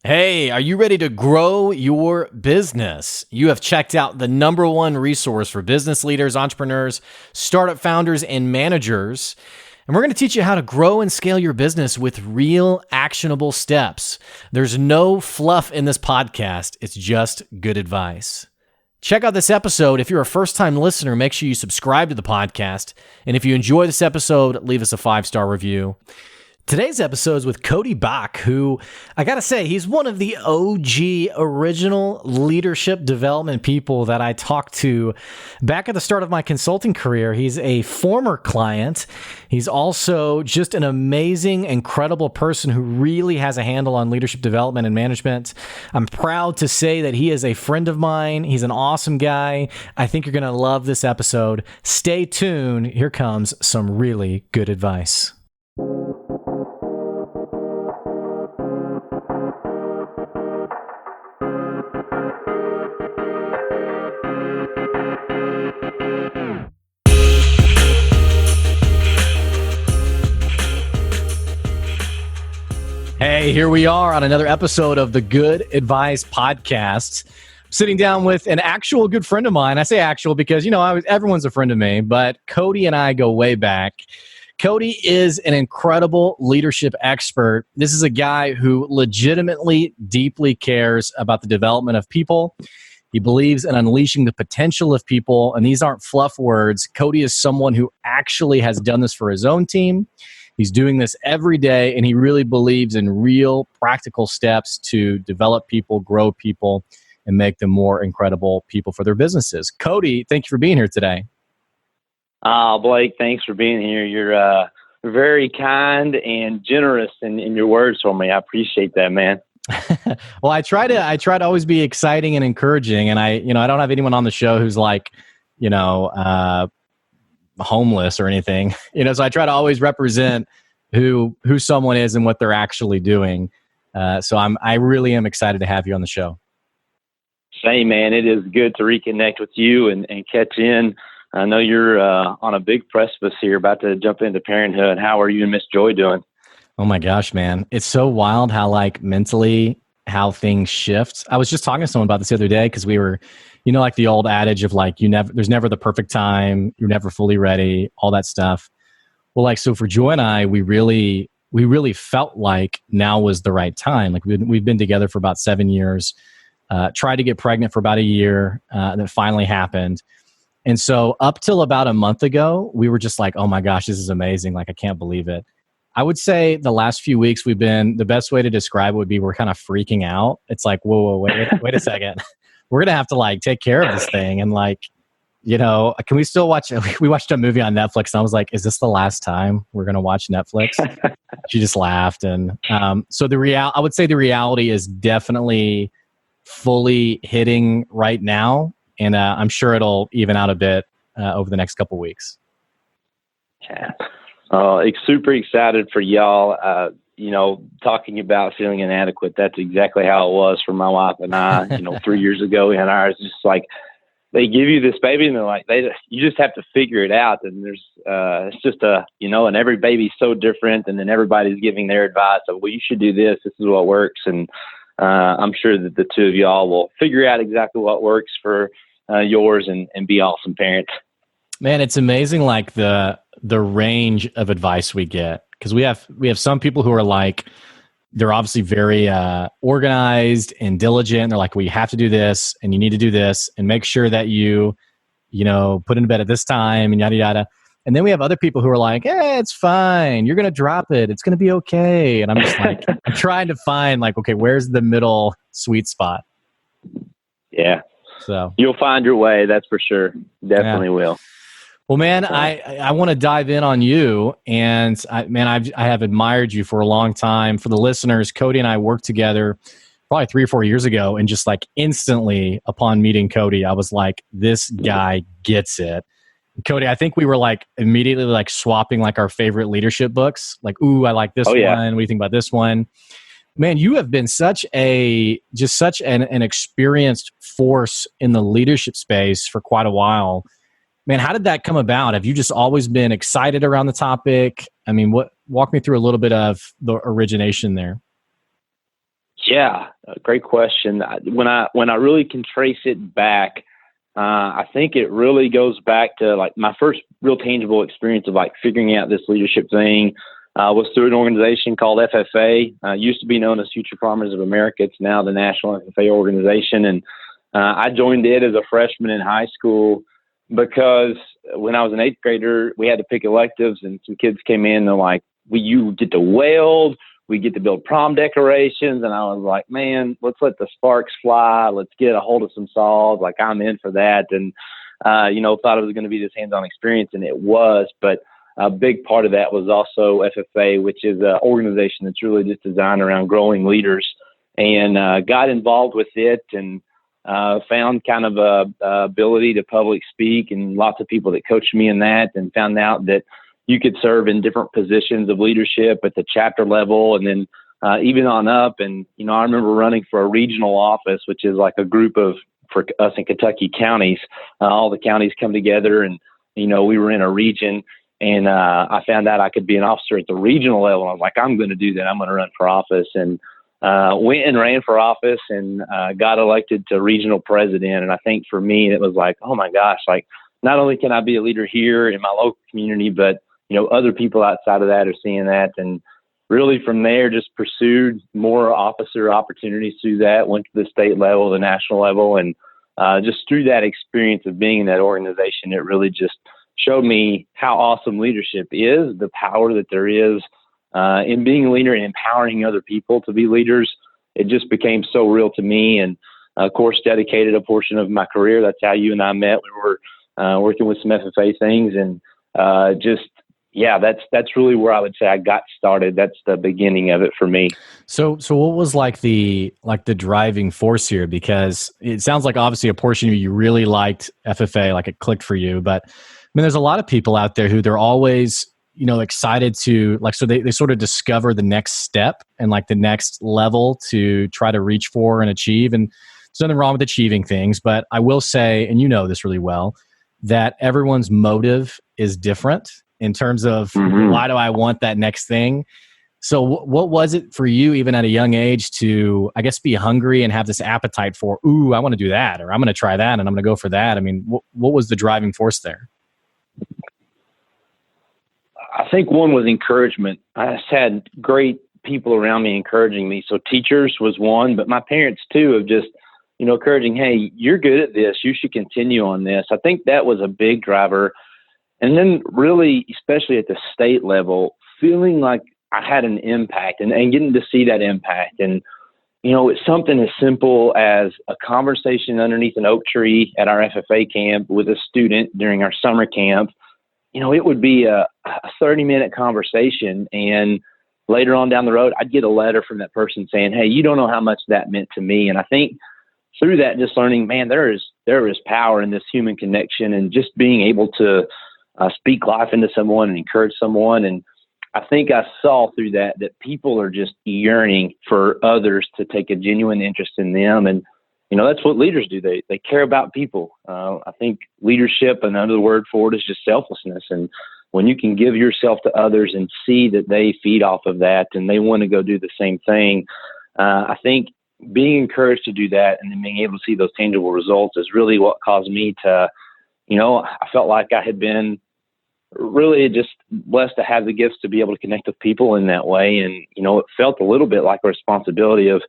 Hey, are you ready to grow your business? You have checked out the number one resource for business leaders, entrepreneurs, startup founders, and managers. And we're going to teach you how to grow and scale your business with real actionable steps. There's no fluff in this podcast. It's just good advice. Check out this episode. If you're a first-time listener, make sure you subscribe to the podcast. And if you enjoy this episode, leave us a 5-star review. Today's episode is with Coty Back, who, I gotta say, he's one of the OG original leadership development people that I talked to back at the start of my consulting career. He's a former client. He's also just an amazing, incredible person who really has a handle on leadership development and management. I'm proud to say that he is a friend of mine. He's an awesome guy. I think you're gonna love this episode. Stay tuned. Here comes some really good advice. Hey, here we are on another episode of the Good Advice Podcast. I'm sitting down with an actual good friend of mine. I say actual because, everyone's a friend of me, but Coty and I go way back. Coty is an incredible leadership expert. This is a guy who legitimately, deeply cares about the development of people. He believes in unleashing the potential of people, and these aren't fluff words. Coty is someone who actually has done this for his own team. He's doing this every day, and he really believes in real practical steps to develop people, grow people, and make them more incredible people for their businesses. Coty, thank you for being here today. Blake, thanks for being here. You're very kind and generous in your words for me. I appreciate that, man. Well, I try to always be exciting and encouraging, and I don't have anyone on the show who's like, homeless or anything, so I try to always represent who someone is and what they're actually doing. So I really am excited to have you on the show. Same, man. It is good to reconnect with you and catch in. I know you're on a big precipice here, about to jump into parenthood. How are you and Miss Joy doing? Oh my gosh, man. It's so wild how mentally how things shift. I was just talking to someone about this the other day because we were, the old adage of there's never the perfect time, you're never fully ready, all that stuff. Well, so for Joy and I, we really felt like now was the right time. We've been together for about 7 years, tried to get pregnant for about a year, and it finally happened. And so up till about a month ago, we were just like, oh my gosh, this is amazing. I can't believe it. I would say the last few weeks the best way to describe it would be we're kind of freaking out. It's like, whoa, wait a second. We're going to have to take care of this thing. And can we still watch, we watched a movie on Netflix and I was like, is this the last time we're going to watch Netflix? She just laughed. And so I would say the reality is definitely fully hitting right now. And I'm sure it'll even out a bit over the next couple of weeks. Yeah. Super excited for y'all. Talking about feeling inadequate, that's exactly how it was for my wife and I. 3 years ago, we had ours. Just they give you this baby, and they're like, you just have to figure it out. And there's, it's just and every baby's so different, and then everybody's giving their advice of, well, you should do this. This is what works, and I'm sure that the two of y'all will figure out exactly what works for yours and be awesome parents. Man, it's amazing, the range of advice we get, because we have some people who are they're obviously very organized and diligent. They're like, well, you have to do this and you need to do this and make sure that you put in bed at this time and yada, yada. And then we have other people who are like, it's fine. You're going to drop it. It's going to be okay. And I'm just I'm trying to find okay, where's the middle sweet spot? Yeah. So you'll find your way. That's for sure. Definitely will. Well, man, I want to dive in on you, and I have admired you for a long time. For the listeners, Coty and I worked together probably 3 or 4 years ago, and just instantly upon meeting Coty, I was like, this guy gets it. Coty, I think we were immediately swapping our favorite leadership books. Ooh, I like this one. What do you think about this one? Man, you have been such an experienced force in the leadership space for quite a while. Man, how did that come about? Have you just always been excited around the topic? Walk me through a little bit of the origination there. Yeah, great question. When I really can trace it back, I think it really goes back to like my first real tangible experience of like figuring out this leadership thing was through an organization called FFA. Used to be known as Future Farmers of America. It's now the National FFA organization, and I joined it as a freshman in high school because when I was an eighth grader, we had to pick electives, and some kids came in. They're like, "You get to weld. We get to build prom decorations." And I was like, man, let's let the sparks fly. Let's get a hold of some saws. Like, I'm in for that. And, thought it was going to be this hands-on experience, and it was. But a big part of that was also FFA, which is an organization that's really just designed around growing leaders. And got involved with it and found kind of a ability to public speak, and lots of people that coached me in that, and found out that you could serve in different positions of leadership at the chapter level, and then even on up. And, I remember running for a regional office, which is like a group of, for us in Kentucky, counties. All the counties come together, and, we were in a region, and I found out I could be an officer at the regional level. I was like, I'm going to do that. I'm going to run for office. And went and ran for office, and got elected to regional president. And I think for me, it was like, oh my gosh, like, not only can I be a leader here in my local community, but other people outside of that are seeing that. And really from there, just pursued more officer opportunities through that, went to the state level, the national level. And just through that experience of being in that organization, it really just showed me how awesome leadership is, the power that there is in being a leader and empowering other people to be leaders. It just became so real to me. And of course, dedicated a portion of my career. That's how you and I met. We were working with some FFA things, and that's really where I would say I got started. That's the beginning of it for me. So what was like the driving force here? Because it sounds like obviously a portion of you really liked FFA, like it clicked for you. But I mean, there's a lot of people out there who they're always, excited to like, so they sort of discover the next step and like the next level to try to reach for and achieve. And there's nothing wrong with achieving things, but I will say, and this really well, that everyone's motive is different in terms of why do I want that next thing? So what was it for you, even at a young age, to, I guess, be hungry and have this appetite for, I want to do that, or I'm going to try that, and I'm going to go for that? I mean, what was the driving force there? I think one was encouragement. I just had great people around me encouraging me. So teachers was one, but my parents too, of just, encouraging, hey, you're good at this. You should continue on this. I think that was a big driver. And then really, especially at the state level, feeling like I had an impact and getting to see that impact. And, it's something as simple as a conversation underneath an oak tree at our FFA camp with a student during our summer camp. It would be a 30-minute conversation. And later on down the road, I'd get a letter from that person saying, hey, you don't know how much that meant to me. And I think through that, just learning, man, there is power in this human connection, and just being able to speak life into someone and encourage someone. And I think I saw through that people are just yearning for others to take a genuine interest in them. And, that's what leaders do. They care about people. I think leadership, another word for it, is just selflessness. And when you can give yourself to others and see that they feed off of that and they want to go do the same thing, I think being encouraged to do that and then being able to see those tangible results is really what caused me to, I felt like I had been really just blessed to have the gifts to be able to connect with people in that way. And, it felt a little bit like a responsibility of,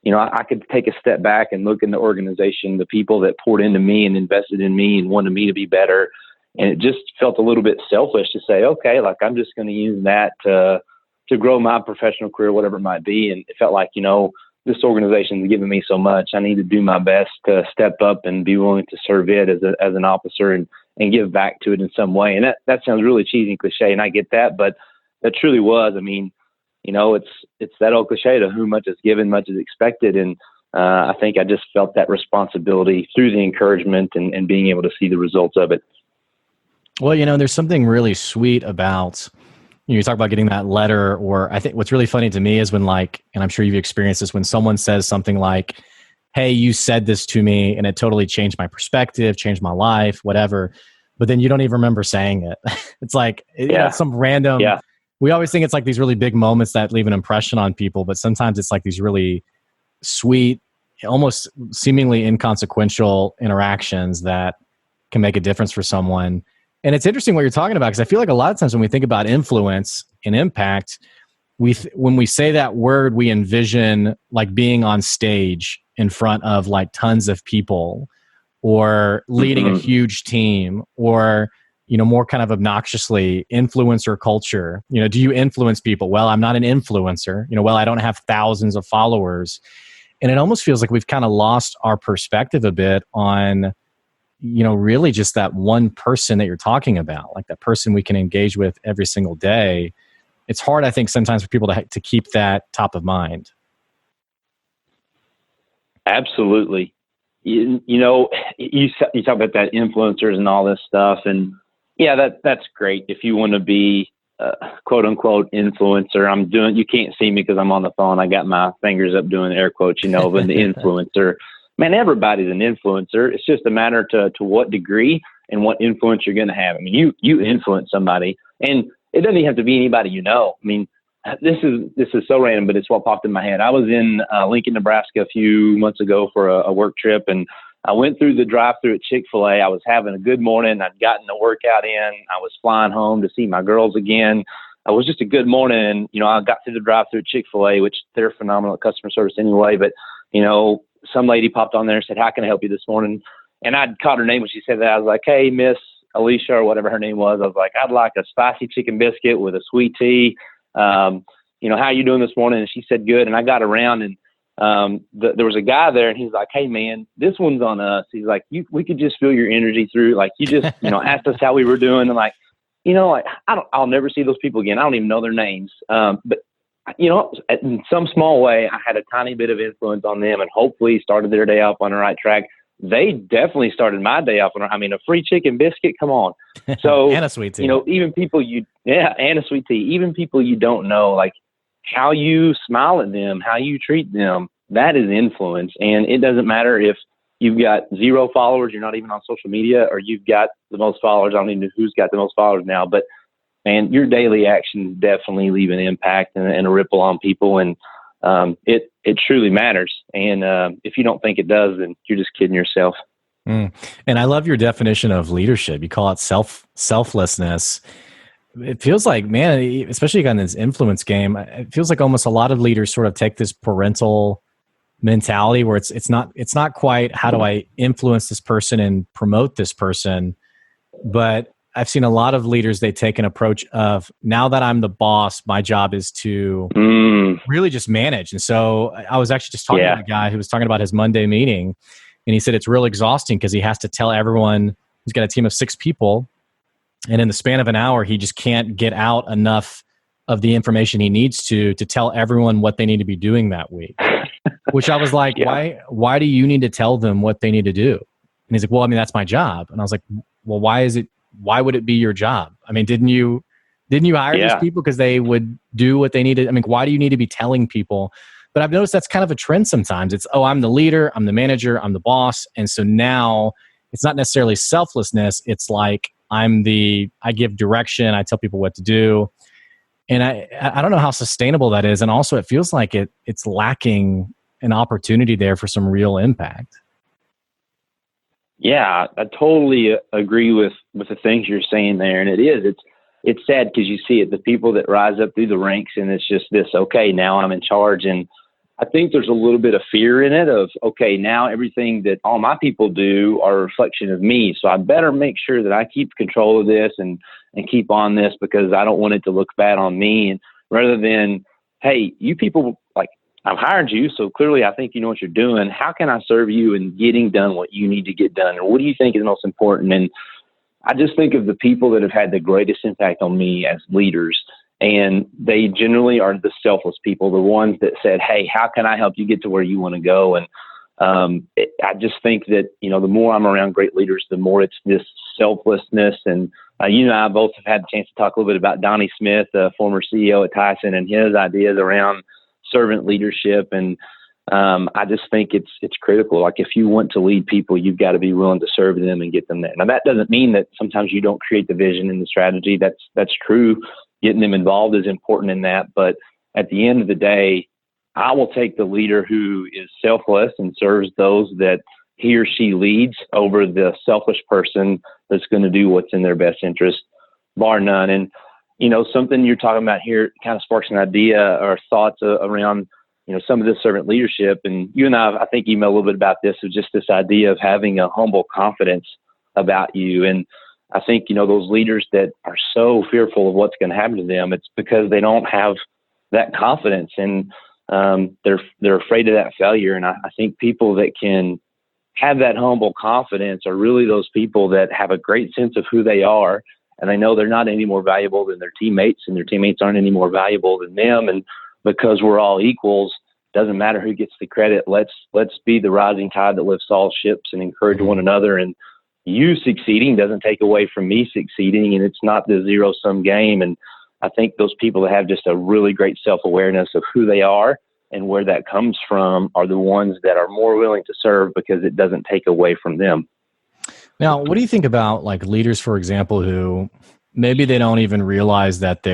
I could take a step back and look in the organization, the people that poured into me and invested in me and wanted me to be better. And it just felt a little bit selfish to say, okay, like I'm just going to use that to grow my professional career, whatever it might be. And it felt like, this organization is giving me so much. I need to do my best to step up and be willing to serve it as an officer and give back to it in some way. And that sounds really cheesy and cliche, and I get that, but that truly was. I mean, it's that old cliche, to whom much is given, much is expected. And I think I just felt that responsibility through the encouragement and being able to see the results of it. Well, there's something really sweet about, you talk about getting that letter, or I think what's really funny to me is when, like, and I'm sure you've experienced this, when someone says something like, hey, you said this to me and it totally changed my perspective, changed my life, whatever. But then you don't even remember saying it. It's like, it's some random, we always think it's like these really big moments that leave an impression on people, but sometimes it's like these really sweet, almost seemingly inconsequential interactions that can make a difference for someone. And it's interesting what you're talking about, because I feel like a lot of times when we think about influence and impact, when we say that word, we envision like being on stage in front of like tons of people, or leading a huge team, or more kind of obnoxiously influencer culture. Do you influence people? Well, I'm not an influencer. Well, I don't have thousands of followers. And it almost feels like we've kind of lost our perspective a bit on really just that one person that you're talking about, like that person we can engage with every single day. It's hard, I think, sometimes for people to keep that top of mind. Absolutely. You talk about that influencers and all this stuff, and yeah, that's great. If you want to be quote unquote influencer, you can't see me because I'm on the phone. I got my fingers up doing air quotes, but the influencer, man, everybody's an influencer. It's just a matter to what degree and what influence you're going to have. I mean, you influence somebody, and it doesn't even have to be anybody you know. I mean, this is so random, but it's what popped in my head. I was in Lincoln, Nebraska a few months ago for a work trip, and I went through the drive-thru at Chick-fil-A. I was having a good morning. I'd gotten the workout in. I was flying home to see my girls again. It was just a good morning. And, I got through the drive-thru at Chick-fil-A, which they're phenomenal at customer service anyway. But, some lady popped on there and said, "How can I help you this morning?" And I'd caught her name when she said that. I was like, "Hey, Miss Alicia," or whatever her name was. I was like, "I'd like a spicy chicken biscuit with a sweet tea. How you doing this morning?" And she said, "Good." And I got around, and there was a guy there, and he's like, "Hey man, this one's on us." He's like, "We could just feel your energy through. Like, you just, asked us how we were doing." And like, I'll never see those people again. I don't even know their names. But in some small way, I had a tiny bit of influence on them, and hopefully started their day off on the right track. They definitely started my day off a free chicken biscuit. Come on. So, and a sweet tea. Even people and a sweet tea, even people you don't know, like how you smile at them, how you treat them, that is influence. And it doesn't matter if you've got 0 followers, you're not even on social media, or you've got the most followers. I don't even know who's got the most followers now, but man, your daily actions definitely leave an impact and a ripple on people. And it truly matters. And if you don't think it does, then you're just kidding yourself. And I love your definition of leadership. You call it selflessness. It feels like, man, especially in this influence game, it feels like almost a lot of leaders sort of take this parental mentality where it's not quite how do I influence this person and promote this person, but I've seen a lot of leaders, they take an approach of, now that I'm the boss, my job is to really just manage. And so I was actually just talking to a guy who was talking about his Monday meeting, and he said it's real exhausting because he has to tell everyone, he's got a team of 6 people, and in the span of an hour, he just can't get out enough of the information he needs to tell everyone what they need to be doing that week. Which I was like, why do you need to tell them what they need to do? And he's like, well, I mean, that's my job. And I was like, well, why would it be your job? I mean, didn't you hire these people because they would do what they needed? I mean, why do you need to be telling people? But I've noticed that's kind of a trend sometimes. It's, I'm the leader, I'm the manager, I'm the boss. And so now it's not necessarily selflessness. It's like, I give direction, I tell people what to do. And I don't know how sustainable that is. And also it feels like it's lacking an opportunity there for some real impact. Yeah, I totally agree with the things you're saying there. And it's sad because you see it, the people that rise up through the ranks, and it's just this, okay, now I'm in charge. And I think there's a little bit of fear in it of, okay, now everything that all my people do are a reflection of me. So I better make sure that I keep control of this and keep on this because I don't want it to look bad on me. And rather than, hey, you people, like, I've hired you, so clearly I think you know what you're doing. How can I serve you in getting done what you need to get done? Or what do you think is most important? And I just think of the people that have had the greatest impact on me as leaders. And they generally are the selfless people, the ones that said, hey, how can I help you get to where you want to go? And I just think that, the more I'm around great leaders, the more it's this selflessness. And you and I both have had the chance to talk a little bit about Donnie Smith, the former CEO at Tyson, and his ideas around servant leadership. And I just think it's critical. Like, if you want to lead people, you've got to be willing to serve them and get them there. Now, that doesn't mean that sometimes you don't create the vision and the strategy. That's true. Getting them involved is important in that. But at the end of the day, I will take the leader who is selfless and serves those that he or she leads over the selfish person that's going to do what's in their best interest, bar none. And, something you're talking about here kind of sparks an idea or thoughts around, some of this servant leadership. And you and I think, emailed a little bit about this, of just this idea of having a humble confidence about you. And I think, those leaders that are so fearful of what's going to happen to them, it's because they don't have that confidence, and they're afraid of that failure. And I think people that can have that humble confidence are really those people that have a great sense of who they are, and they know they're not any more valuable than their teammates, and their teammates aren't any more valuable than them. And because we're all equals, doesn't matter who gets the credit. Let's be the rising tide that lifts all ships and encourage one another. And you succeeding doesn't take away from me succeeding, and it's not the zero-sum game. And I think those people that have just a really great self-awareness of who they are and where that comes from are the ones that are more willing to serve, because it doesn't take away from them. Now, what do you think about like leaders, for example, who maybe they don't even realize that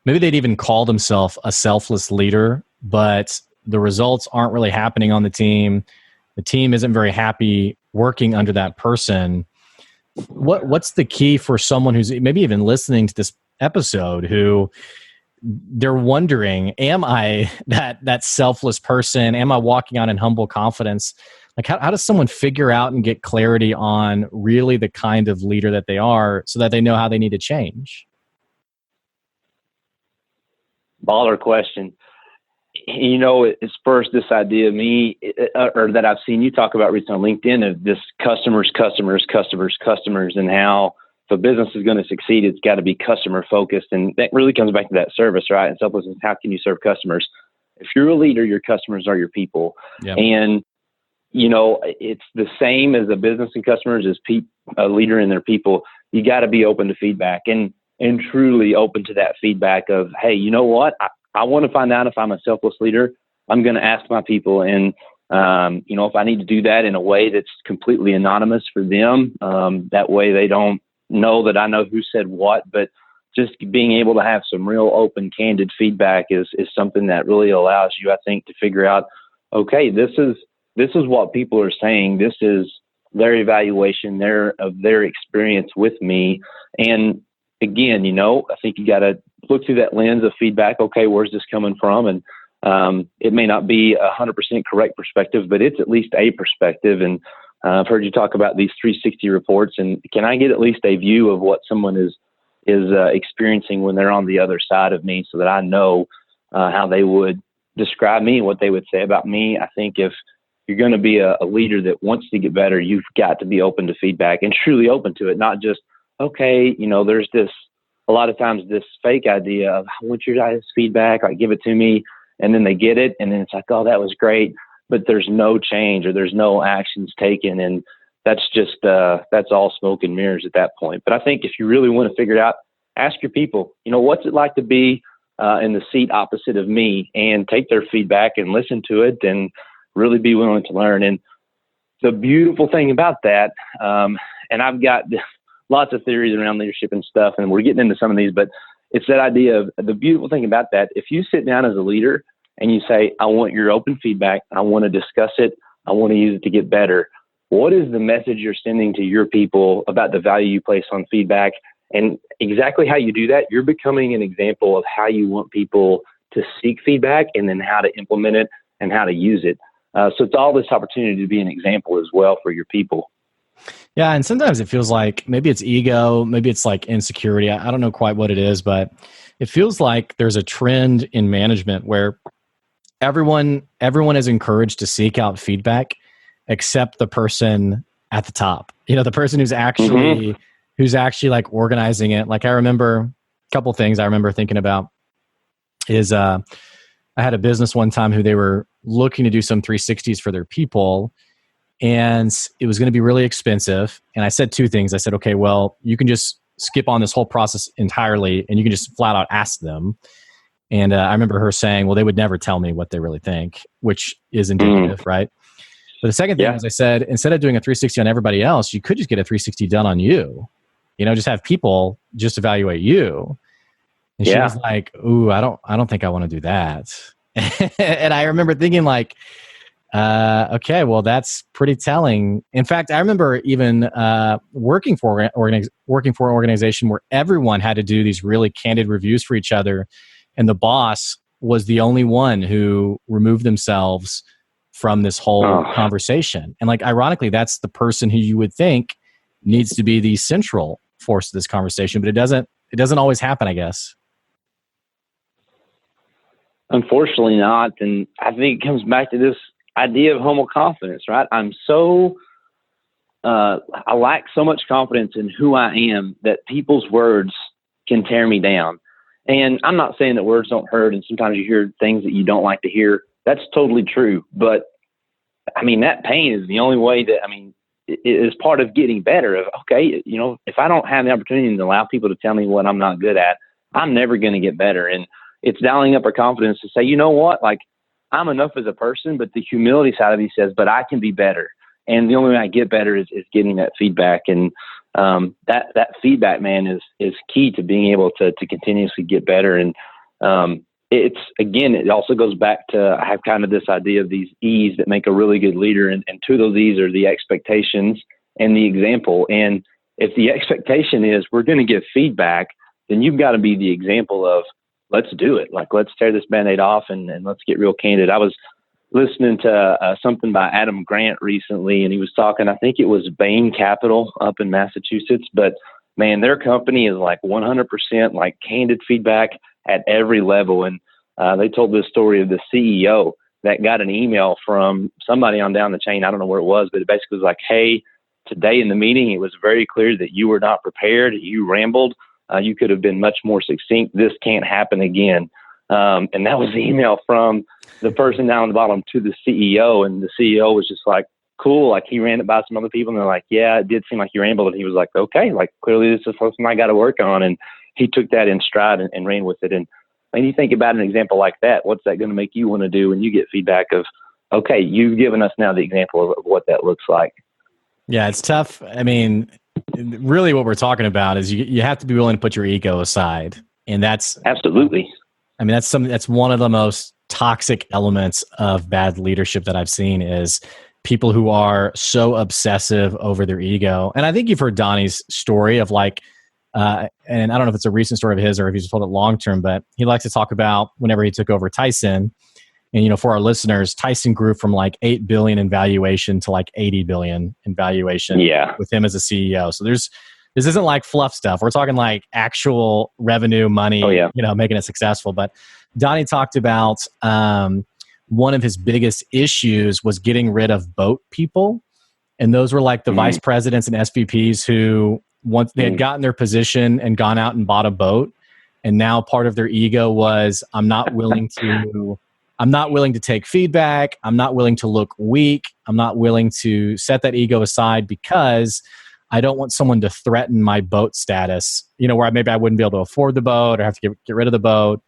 maybe they'd even call themselves a selfless leader, but the results aren't really happening on the team. The team isn't very happy working under that person. What's the key for someone who's maybe even listening to this episode, who they're wondering, am I that selfless person? Am I walking on in humble confidence? Like how does someone figure out and get clarity on really the kind of leader that they are, so that they know how they need to change? Baller question. It's first this idea of me, or that I've seen you talk about recently on LinkedIn, of this customers, and how if a business is going to succeed, it's got to be customer focused. And that really comes back to that service, right? And selflessness, how can you serve customers? If you're a leader, your customers are your people. Yep. And, it's the same as a business and customers as a leader and their people. You got to be open to feedback and truly open to that feedback of, hey, you know what? I want to find out if I'm a selfless leader. I'm going to ask my people. And, if I need to do that in a way that's completely anonymous for them, that way they don't know that I know who said what, but just being able to have some real open, candid feedback is something that really allows you, I think, to figure out, okay, this is what people are saying. This is their evaluation, of their experience with me. And again, I think you got to look through that lens of feedback. Okay, where's this coming from? And it may not be 100% correct perspective, but it's at least a perspective. And I've heard you talk about these 360 reports, and can I get at least a view of what someone is experiencing when they're on the other side of me, so that I know how they would describe me, what they would say about me. I think if you're going to be a leader that wants to get better, you've got to be open to feedback and truly open to it, not just, okay, there's a lot of times this fake idea of, I want your guys' feedback, like give it to me, and then they get it, and then it's like, oh, that was great, but there's no change or there's no actions taken, and that's just that's all smoke and mirrors at that point. But I think if you really want to figure it out, ask your people, what's it like to be in the seat opposite of me, and take their feedback and listen to it and really be willing to learn. And the beautiful thing about that, and I've got lots of theories around leadership and stuff, and we're getting into some of these, but it's that idea of the beautiful thing about that. If you sit down as a leader and you say, I want your open feedback, I want to discuss it, I want to use it to get better, what is the message you're sending to your people about the value you place on feedback? And exactly how you do that, you're becoming an example of how you want people to seek feedback, and then how to implement it and how to use it. So it's all this opportunity to be an example as well for your people. Yeah, and sometimes it feels like maybe it's ego, maybe it's like insecurity. I don't know quite what it is, but it feels like there's a trend in management where everyone is encouraged to seek out feedback, except the person at the top. The person who's actually like organizing it. Like I remember a couple things I remember thinking about is I had a business one time who they were looking to do some 360s for their people, and it was going to be really expensive. And I said two things. I said, okay, well, you can just skip on this whole process entirely, and you can just flat out ask them. And I remember her saying, well, they would never tell me what they really think, which is indicative, right? But the second thing is, I said, instead of doing a 360 on everybody else, you could just get a 360 done on you. Just have people just evaluate you. And she was like, ooh, I don't think I want to do that. And I remember thinking like, okay, well, that's pretty telling. In fact, I remember even working for an organization where everyone had to do these really candid reviews for each other, and the boss was the only one who removed themselves from this whole conversation. And like, ironically, that's the person who you would think needs to be the central force of this conversation, but it doesn't always happen, I guess. Unfortunately not. And I think it comes back to this idea of homo confidence, right? I lack so much confidence in who I am that people's words can tear me down. And I'm not saying that words don't hurt, and sometimes you hear things that you don't like to hear. That's totally true. But I mean, that pain is the only way that, it is part of getting better. Okay, if I don't have the opportunity to allow people to tell me what I'm not good at, I'm never going to get better. And it's dialing up our confidence to say, you know what, like, I'm enough as a person, but the humility side of me says, but I can be better. And the only way I get better is getting that feedback. And that feedback, man, is key to being able to continuously get better. And it also goes back to, I have kind of this idea of these E's that make a really good leader. And two of those E's are the expectations and the example. And if the expectation is we're going to give feedback, then you've got to be the example of, let's do it. Like, let's tear this Band-Aid off and let's get real candid. I was listening to something by Adam Grant recently, and he was talking, I think it was Bain Capital up in Massachusetts, but man, their company is like 100% like candid feedback at every level. And they told this story of the CEO that got an email from somebody on down the chain. I don't know where it was, but it basically was like, hey, today in the meeting, it was very clear that you were not prepared. You rambled. You could have been much more succinct. This can't happen again. And that was the email from the person down the bottom to the CEO. And the CEO was just like, cool. Like, he ran it by some other people and they're like, yeah, it did seem like you rambled. And he was like, okay, like, clearly this is something I got to work on. And he took that in stride and ran with it. And when you think about an example like that, what's that going to make you want to do when you get feedback of, okay, you've given us now the example of what that looks like? Yeah, it's tough. I mean, really what we're talking about is you have to be willing to put your ego aside. And that's absolutely, that's one of the most toxic elements of bad leadership that I've seen is people who are so obsessive over their ego. And I think you've heard Donnie's story of like, and I don't know if it's a recent story of his or if he's told it long-term, but he likes to talk about whenever he took over Tyson. And, for our listeners, Tyson grew from like 8 billion in valuation to like 80 billion in valuation with him as a CEO. So this isn't like fluff stuff. We're talking like actual revenue, money, making it successful. But Donnie talked about one of his biggest issues was getting rid of boat people. And those were like the vice presidents and SVPs who once they had gotten their position and gone out and bought a boat. And now part of their ego was, I'm not willing to take feedback. I'm not willing to look weak. I'm not willing to set that ego aside because I don't want someone to threaten my boat status, where maybe I wouldn't be able to afford the boat or have to get rid of the boat.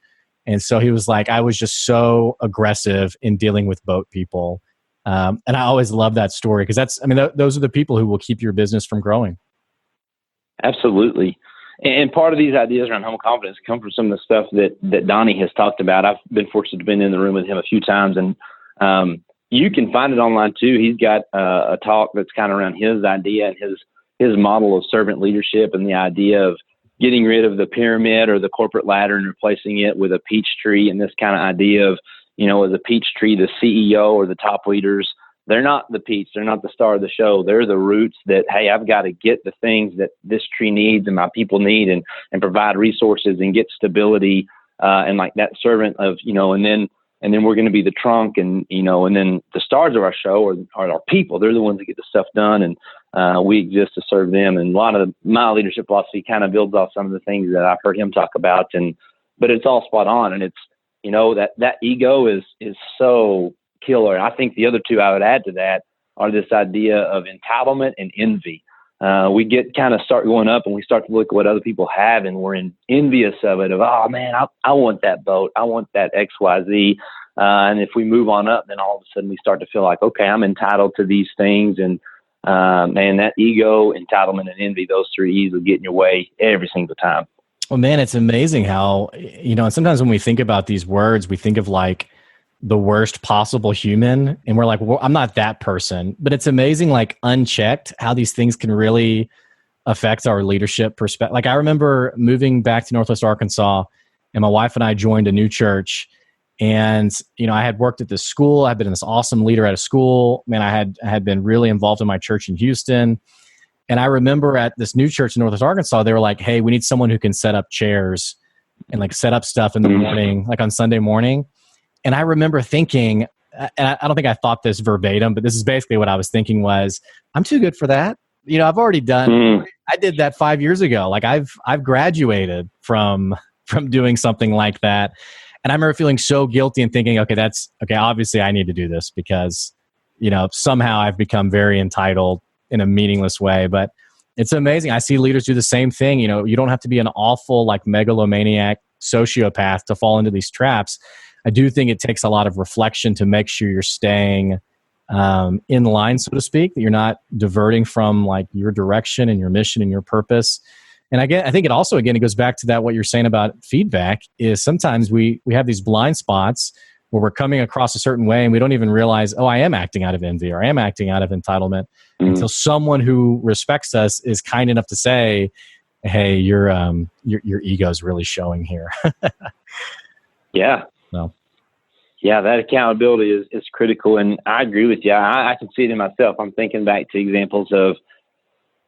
And so he was like, I was just so aggressive in dealing with boat people. And I always love that story because those are the people who will keep your business from growing. Absolutely. And part of these ideas around homo confidence come from some of the stuff that Donnie has talked about. I've been fortunate to be in the room with him a few times, and you can find it online too. He's got a talk that's kind of around his idea and his model of servant leadership and the idea of getting rid of the pyramid or the corporate ladder and replacing it with a peach tree, and this kind of idea of, as a peach tree, the CEO or the top leaders, they're not the peach. They're not the star of the show. They're the roots that, hey, I've got to get the things that this tree needs and my people need and provide resources and get stability and like that servant of, and then we're going to be the trunk and then the stars of our show are our people. They're the ones that get the stuff done and we exist to serve them. And a lot of my leadership philosophy kind of builds off some of the things that I've heard him talk about. But it's all spot on. And it's, that ego is so killer. I think the other two I would add to that are this idea of entitlement and envy. We get kind of start going up and we start to look at what other people have and we're envious of it of, oh man, I want that boat. I want that XYZ. And if we move on up, then all of a sudden we start to feel like, okay, I'm entitled to these things. And man, that ego, entitlement, and envy, those three E's will get in your way every single time. Well, man, it's amazing how, and sometimes when we think about these words, we think of like the worst possible human. And we're like, well, I'm not that person. But it's amazing, like unchecked, how these things can really affect our leadership perspective. Like I remember moving back to Northwest Arkansas, and my wife and I joined a new church. And, I had worked at this school. I'd been this awesome leader at a school. Man, I had been really involved in my church in Houston. And I remember at this new church in Northwest Arkansas, they were like, hey, we need someone who can set up chairs and like set up stuff in the morning, like on Sunday morning. And I remember thinking, and I don't think I thought this verbatim, but this is basically what I was thinking was, I'm too good for that. I've already done, I did that 5 years ago. Like I've graduated from doing something like that. And I remember feeling so guilty and thinking, okay, obviously I need to do this because, somehow I've become very entitled in a meaningless way. But it's amazing. I see leaders do the same thing. You don't have to be an awful, like megalomaniac sociopath to fall into these traps. I do think it takes a lot of reflection to make sure you're staying in line, so to speak, that you're not diverting from like your direction and your mission and your purpose. And again, I think it goes back to that, what you're saying about feedback is sometimes we have these blind spots where we're coming across a certain way and we don't even realize, I am acting out of envy or I am acting out of entitlement until someone who respects us is kind enough to say, hey, your ego is really showing here. Yeah. No. Yeah, that accountability is critical. And I agree with you. I can see it in myself. I'm thinking back to examples of,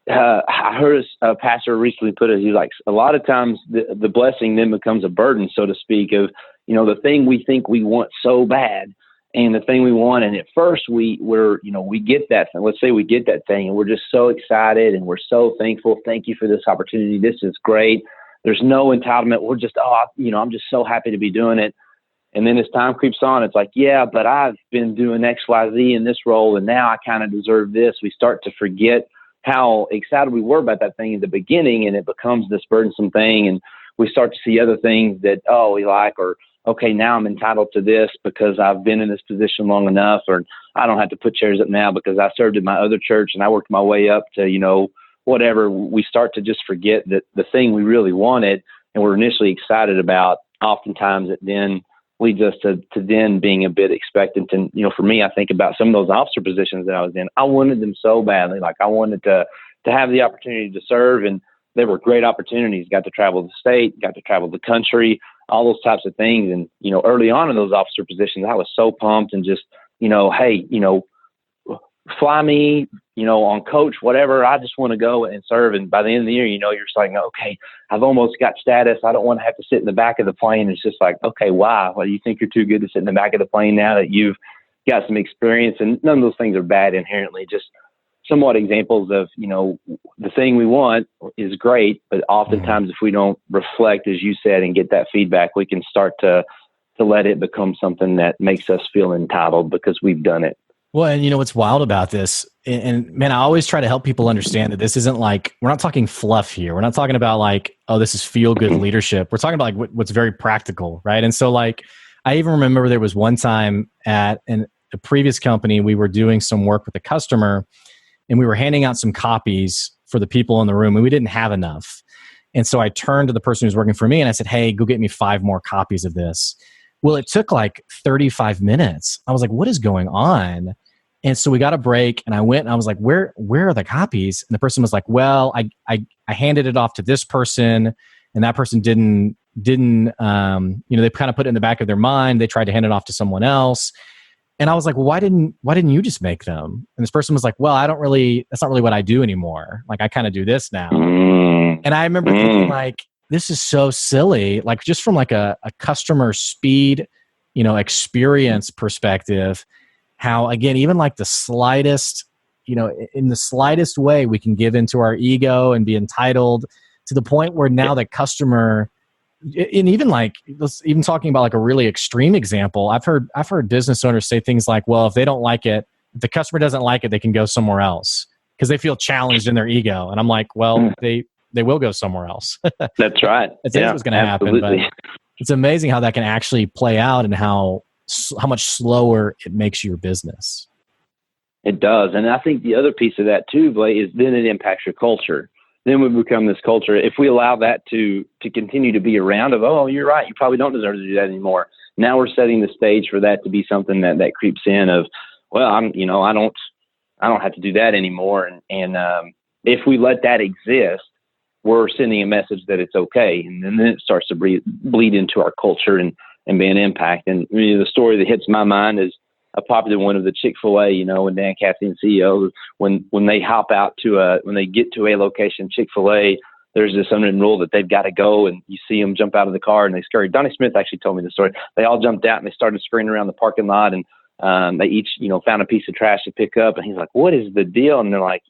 I heard a pastor recently put it, he's like, a lot of times the blessing then becomes a burden, so to speak, of, the thing we think we want so bad and the thing we want. And at first we get that thing. Let's say we get that thing and we're just so excited and we're so thankful. Thank you for this opportunity. This is great. There's no entitlement. We're just, I'm just so happy to be doing it. And then as time creeps on, it's like, yeah, but I've been doing X, Y, Z in this role, and now I kind of deserve this. We start to forget how excited we were about that thing in the beginning, and it becomes this burdensome thing. And we start to see other things that, we like, or, okay, now I'm entitled to this because I've been in this position long enough, or I don't have to put chairs up now because I served in my other church and I worked my way up to, whatever. We start to just forget that the thing we really wanted and we're initially excited about, oftentimes it then leads us to then being a bit expectant. And, for me, I think about some of those officer positions that I was in. I wanted them so badly. Like I wanted to have the opportunity to serve, and they were great opportunities. Got to travel the state, got to travel the country, all those types of things. And, early on in those officer positions, I was so pumped and just, hey, fly me, on coach, whatever. I just want to go and serve. And by the end of the year, you're just like, okay, I've almost got status. I don't want to have to sit in the back of the plane. It's just like, okay, why? Well, you think you're too good to sit in the back of the plane now that you've got some experience? And none of those things are bad inherently, just somewhat examples of, the thing we want is great, but oftentimes if we don't reflect, as you said, and get that feedback, we can start to let it become something that makes us feel entitled because we've done it. Well, and what's wild about this, and man, I always try to help people understand that this isn't like, we're not talking fluff here. We're not talking about like, this is feel good leadership. We're talking about like what's very practical, right? And so like, I even remember there was one time at a previous company, we were doing some work with a customer and we were handing out some copies for the people in the room and we didn't have enough. And so I turned to the person who's working for me and I said, hey, go get me 5 more copies of this. Well, it took like 35 minutes. I was like, what is going on? And so we got a break and I went and I was like, where are the copies? And the person was like, well, I handed it off to this person and that person didn't, they kind of put it in the back of their mind. They tried to hand it off to someone else. And I was like, well, why didn't you just make them? And this person was like, well, that's not really what I do anymore. Like I kind of do this now. And I remember thinking like, this is so silly. Like just from like a customer speed, experience perspective, how, again, even like the slightest, in the slightest way, we can give into our ego and be entitled to the point where now the customer, and even talking about like a really extreme example, I've heard business owners say things like, well, if they don't like it, if the customer doesn't like it, they can go somewhere else because they feel challenged in their ego. And I'm like, well, they will go somewhere else. That's right. That's what's going to happen. But it's amazing how that can actually play out and how much slower it makes your business. It does. And I think the other piece of that too, Blake, is then it impacts your culture. Then we become this culture. If we allow that to continue to be around of, oh, you're right, you probably don't deserve to do that anymore. now we're setting the stage for that to be something that creeps in of, well, I don't have to do that anymore. And if we let that exist, we're sending a message that it's okay. And then it starts to bleed into our culture and be an impact. And the story that hits my mind is a popular one of the Chick-fil-A, when Dan Cathy and CEO, when they hop out when they get to a location, Chick-fil-A, there's this unwritten rule that they've got to go, and you see them jump out of the car and they scurry. Donnie Smith actually told me the story. They all jumped out and they started scurrying around the parking lot, and they each, found a piece of trash to pick up. And he's like, "What is the deal?" And they're like,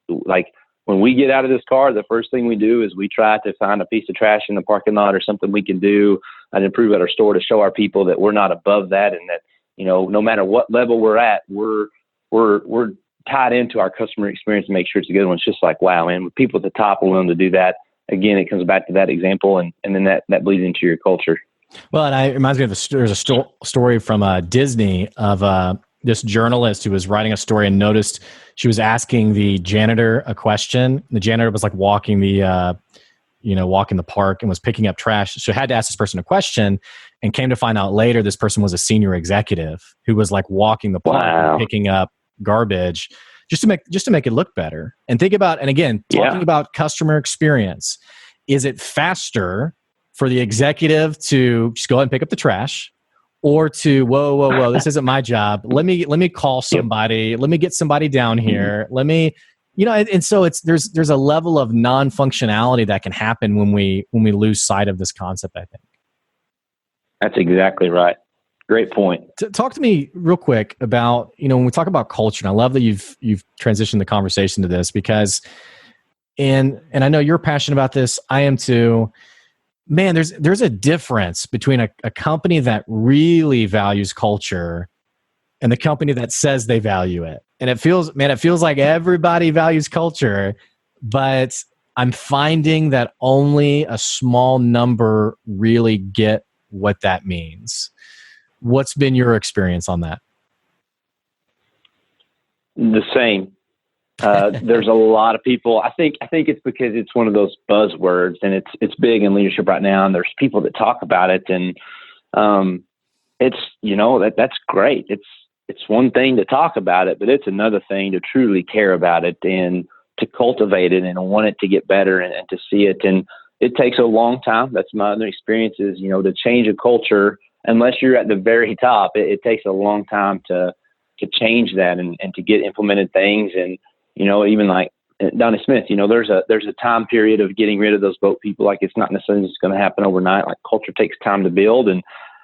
when we get out of this car, the first thing we do is we try to find a piece of trash in the parking lot or something we can do and improve at our store to show our people that we're not above that, and that, no matter what level we're at, we're tied into our customer experience to make sure it's a good one. It's just like, wow, man, with people at the top are willing to do that. Again, it comes back to that example, and then that bleeds into your culture. Well, and it reminds me of there's a story from Disney of this journalist who was writing a story and noticed she was asking the janitor a question. The janitor was like walking the park and was picking up trash. So had to ask this person a question, and came to find out later this person was a senior executive who was like walking the park and picking up garbage just to make it look better. And think about, and again, talking about customer experience, is it faster for the executive to just go ahead and pick up the trash, or to, whoa, this isn't my job. Let me call somebody. Let me get somebody down here. Let me, and so there's a level of non-functionality that can happen when we lose sight of this concept, I think. That's exactly right. Great point. Talk to me real quick about, when we talk about culture, and I love that you've transitioned the conversation to this, because, and I know you're passionate about this. I am too. Man, there's a difference between a company that really values culture and the company that says they value it. And it feels like everybody values culture, but I'm finding that only a small number really get what that means. What's been your experience on that? The same. There's a lot of people. I think it's because it's one of those buzzwords, and it's big in leadership right now. And there's people that talk about it, and it's that's great. It's one thing to talk about it, but it's another thing to truly care about it and to cultivate it and want it to get better and to see it. And it takes a long time. That's my other experience is, to change a culture, unless you're at the very top, it takes a long time to change that and to get implemented things. And, even like Donnie Smith, there's a time period of getting rid of those boat people. Like, it's not necessarily just going to happen overnight. Like, culture takes time to build. And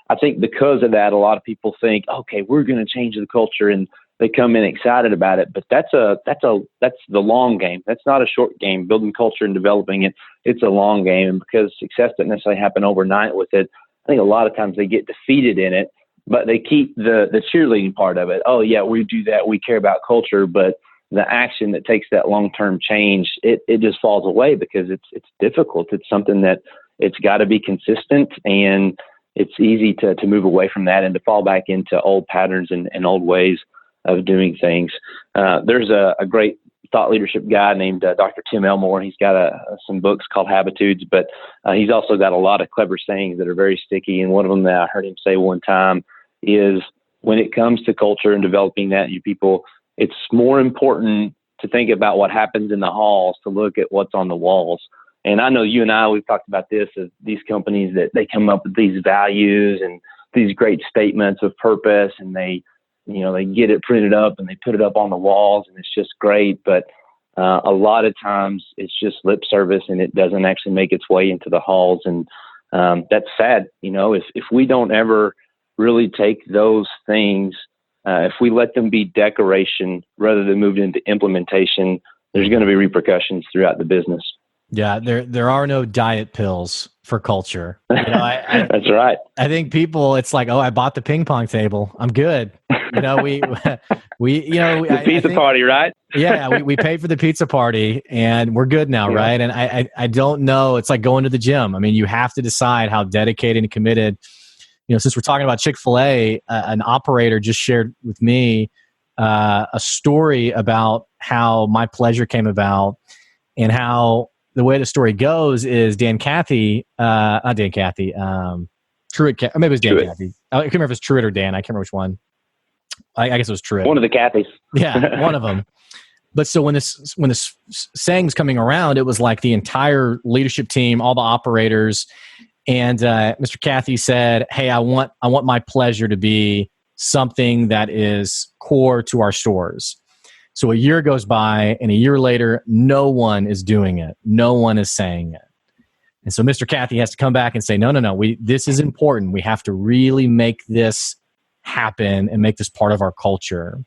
I think because of that, a lot of people think, okay, we're going to change the culture, and they come in excited about it. But that's the long game. That's not a short game. Building culture and developing it, it's a long game. And because success doesn't necessarily happen overnight with it, I think a lot of times they get defeated in it, but they keep the cheerleading part of it. Oh yeah, we do that. We care about culture, but the action that takes that long-term change, it just falls away because it's difficult. It's something that it's got to be consistent, and it's easy to move away from that and to fall back into old patterns and old ways of doing things. There's a great thought leadership guy named Dr. Tim Elmore. He's got some books called Habitudes, but he's also got a lot of clever sayings that are very sticky. And one of them that I heard him say one time is, when it comes to culture and developing that, you people, it's more important to think about what happens in the halls to look at what's on the walls. And I know you and I, we've talked about this, as these companies that they come up with these values and these great statements of purpose, and they get it printed up and they put it up on the walls, and it's just great. But a lot of times it's just lip service, and it doesn't actually make its way into the halls. And that's sad. If we don't ever really take those things, if we let them be decoration rather than move into implementation, there's going to be repercussions throughout the business. Yeah, there are no diet pills for culture. That's right. I think people, it's like, oh, I bought the ping pong table, I'm good. The pizza party, right? Yeah, we paid for the pizza party, and we're good now, right? And I don't know. It's like going to the gym. I mean, you have to decide how dedicated and committed. Since we're talking about Chick-fil-A, an operator just shared with me a story about how my pleasure came about, and how the way the story goes is Dan Cathy, not Dan Cathy, Truett, or maybe it was Dan Truett. Cathy. I can't remember if it's Truett or Dan. I can't remember which one. I guess it was Truett. One of the Cathys. Yeah, one of them. But so when this saying's coming around, it was like the entire leadership team, all the operators, and Mr. Cathy said, "Hey, I want my pleasure to be something that is core to our stores." So a year goes by, and a year later, no one is doing it. No one is saying it. And so Mr. Cathy has to come back and say, no, this is important. We have to really make this happen and make this part of our culture.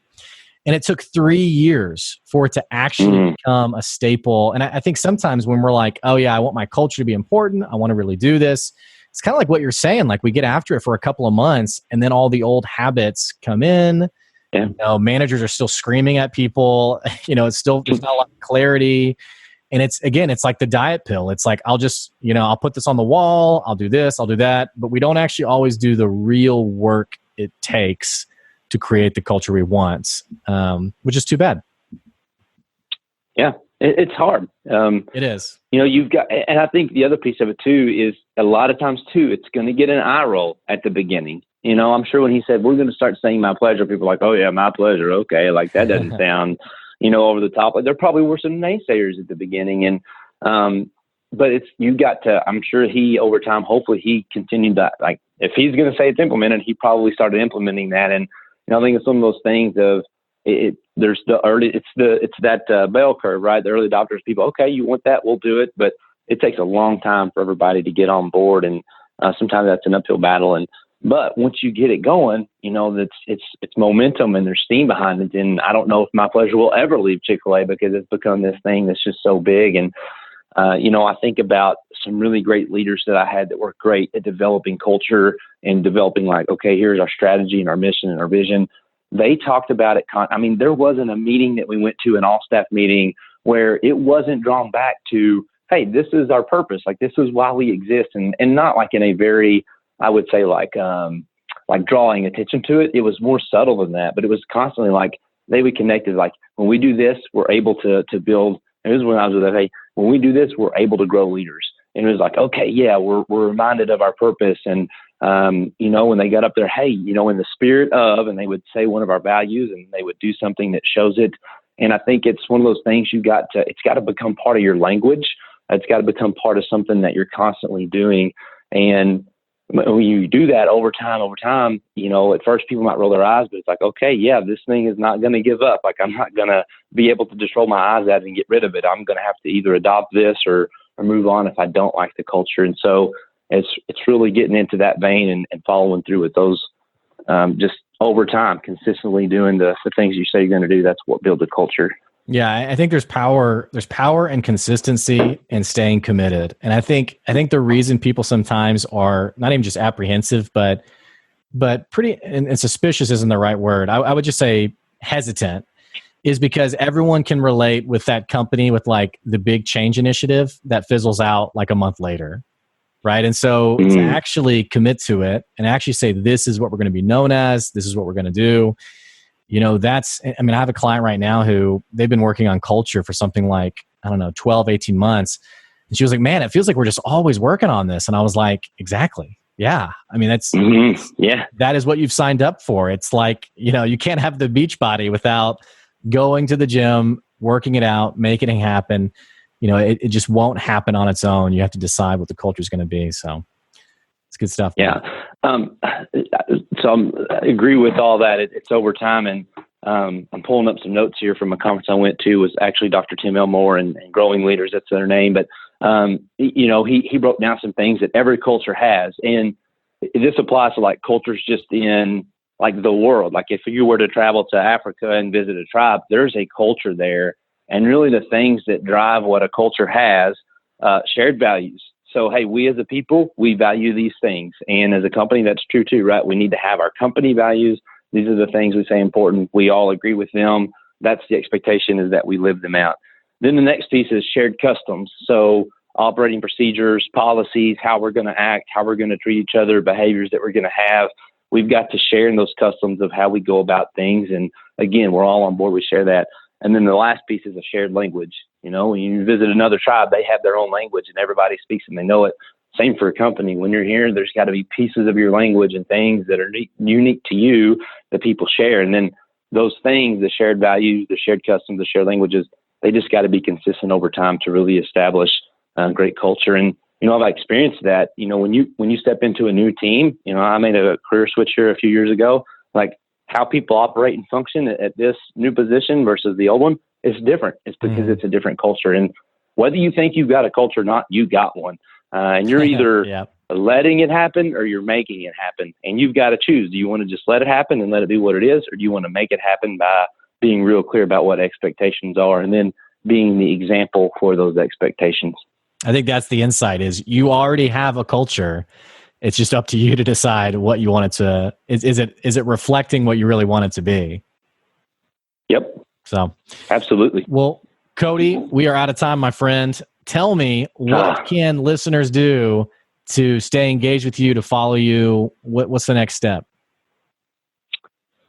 And it took 3 years for it to actually become a staple. And I think sometimes when we're like, oh yeah, I want my culture to be important, I want to really do this, it's kind of like what you're saying. Like we get after it for a couple of months, and then all the old habits come in. Yeah. Managers are still screaming at people. It's still, there's not a lot of clarity. And it's like the diet pill. It's like, I'll just, I'll put this on the wall. I'll do this, I'll do that. But we don't actually always do the real work it takes to create the culture we want, which is too bad. Yeah, it's hard. It is. You've got, and I think the other piece of it too is a lot of times too, it's going to get an eye roll at the beginning. I'm sure when he said, we're going to start saying my pleasure, people are like, oh yeah, my pleasure. Okay. Like that doesn't sound, over the top. Like there probably were some naysayers at the beginning. And, but you got to, I'm sure he, over time, hopefully he continued that. Like if he's going to say it's implemented, he probably started implementing that. And, I think it's some of those things of there's it's that bell curve, right? The early adopters, people, okay, you want that, we'll do it. But it takes a long time for everybody to get on board. And sometimes that's an uphill battle. But once you get it going, it's momentum and there's steam behind it. And I don't know if my pleasure will ever leave Chick-fil-A because it's become this thing that's just so big. And, I think about some really great leaders that I had that were great at developing culture and developing like, okay, here's our strategy and our mission and our vision. They talked about it. There wasn't a meeting that we went to, an all staff meeting, where it wasn't drawn back to, hey, this is our purpose. Like, this is why we exist. And not like in a very, I would say like drawing attention to it. It was more subtle than that, but it was constantly like they would connect it. Like when we do this, we're able to build. And this is when I was with that. Hey, when we do this, we're able to grow leaders. And it was like, okay, yeah, we're reminded of our purpose. And, when they got up there, hey, in the spirit of, and they would say one of our values and they would do something that shows it. And I think it's one of those things it's got to become part of your language. It's got to become part of something that you're constantly doing. And when you do that over time, at first people might roll their eyes, but it's like, okay, yeah, this thing is not going to give up. Like I'm not going to be able to just roll my eyes at it and get rid of it. I'm going to have to either adopt this or move on if I don't like the culture. And so it's really getting into that vein and following through with those, just over time, consistently doing the things you say you're going to do. That's what builds a culture. Yeah, I think there's power and consistency and staying committed. And I think the reason people sometimes are not even just apprehensive, but pretty, and suspicious isn't the right word. I would just say hesitant, is because everyone can relate with that company with like the big change initiative that fizzles out like a month later. Right. And so to actually commit to it and actually say, this is what we're going to be known as, this is what we're going to do. I have a client right now who they've been working on culture for something like, 12, 18 months. And she was like, man, it feels like we're just always working on this. And I was like, exactly. Yeah. That is what you've signed up for. It's like, you can't have the beach body without going to the gym, working it out, making it happen. It just won't happen on its own. You have to decide what the culture is going to be. So it's good stuff. Yeah. So I agree with all that. It's over time. And I'm pulling up some notes here from a conference I went to. Was actually Dr. Tim Elmore and Growing Leaders. That's their name. But, he broke down some things that every culture has. And this applies to like cultures just in like the world. Like if you were to travel to Africa and visit a tribe, there's a culture there. And really the things that drive what a culture has, shared values. So, hey, we as a people, we value these things. And as a company, that's true too, right? We need to have our company values. These are the things we say important. We all agree with them. That's the expectation, is that we live them out. Then the next piece is shared customs. So operating procedures, policies, how we're going to act, how we're going to treat each other, behaviors that we're going to have. We've got to share in those customs of how we go about things. And again, we're all on board. We share that. And then the last piece is a shared language. When you visit another tribe, they have their own language and everybody speaks and they know it. Same for a company. When you're here, there's got to be pieces of your language and things that are unique to you that people share. And then those things, the shared values, the shared customs, the shared languages, they just got to be consistent over time to really establish great culture. And, I've experienced that, when you step into a new team, I made a career switch here a few years ago, like how people operate and function at this new position versus the old one is different. It's because it's a different culture. And whether you think you've got a culture or not, you got one. And you're either letting it happen or you're making it happen. And you've got to choose. Do you want to just let it happen and let it be what it is? Or do you want to make it happen by being real clear about what expectations are and then being the example for those expectations? I think that's the insight is you already have a culture. It's just up to you to decide what you want it to, is it reflecting what you really want it to be? Yep. So absolutely. Well, Coty, we are out of time, my friend. Tell me, what can listeners do to stay engaged with you, to follow you? What's the next step?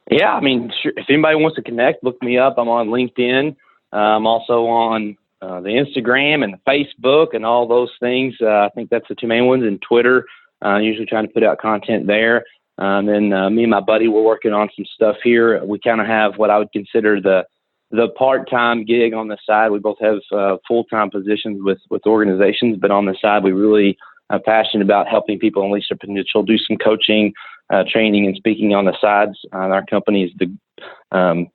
Yeah, sure. If anybody wants to connect, look me up. I'm on LinkedIn. I'm also on the Instagram and the Facebook and all those things. I think that's the two main ones. And Twitter, usually trying to put out content there. Then me and my buddy, we're working on some stuff here. We kind of have what I would consider the part-time gig on the side. We both have full-time positions with organizations, but on the side, we really are passionate about helping people unleash their potential, do some coaching, training, and speaking on the sides. Our company is the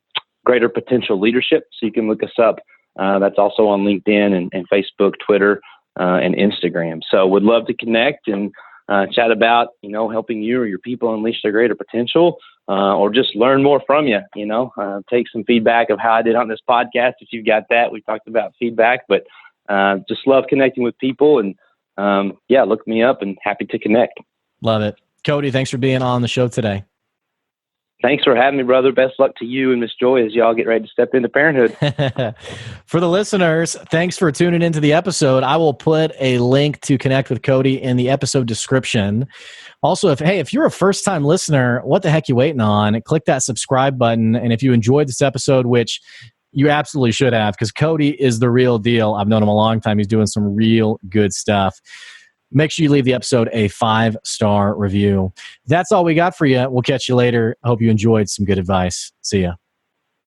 Greater Potential Leadership, so you can look us up. That's also on LinkedIn and Facebook, Twitter, and Instagram. So would love to connect and chat about, helping you or your people unleash their greater potential, or just learn more from you, take some feedback of how I did on this podcast. If you've got that, we talked about feedback, but just love connecting with people and look me up and happy to connect. Love it. Coty, thanks for being on the show today. Thanks for having me, brother. Best luck to you and Miss Joy as y'all get ready to step into parenthood. For the listeners, thanks for tuning into the episode. I will put a link to connect with Coty in the episode description. Also, if you're a first-time listener, what the heck you waiting on? Click that subscribe button. And if you enjoyed this episode, which you absolutely should have, because Coty is the real deal. I've known him a long time. He's doing some real good stuff. Make sure you leave the episode a 5-star review. That's all we got for you. We'll catch you later. I hope you enjoyed some good advice. See ya.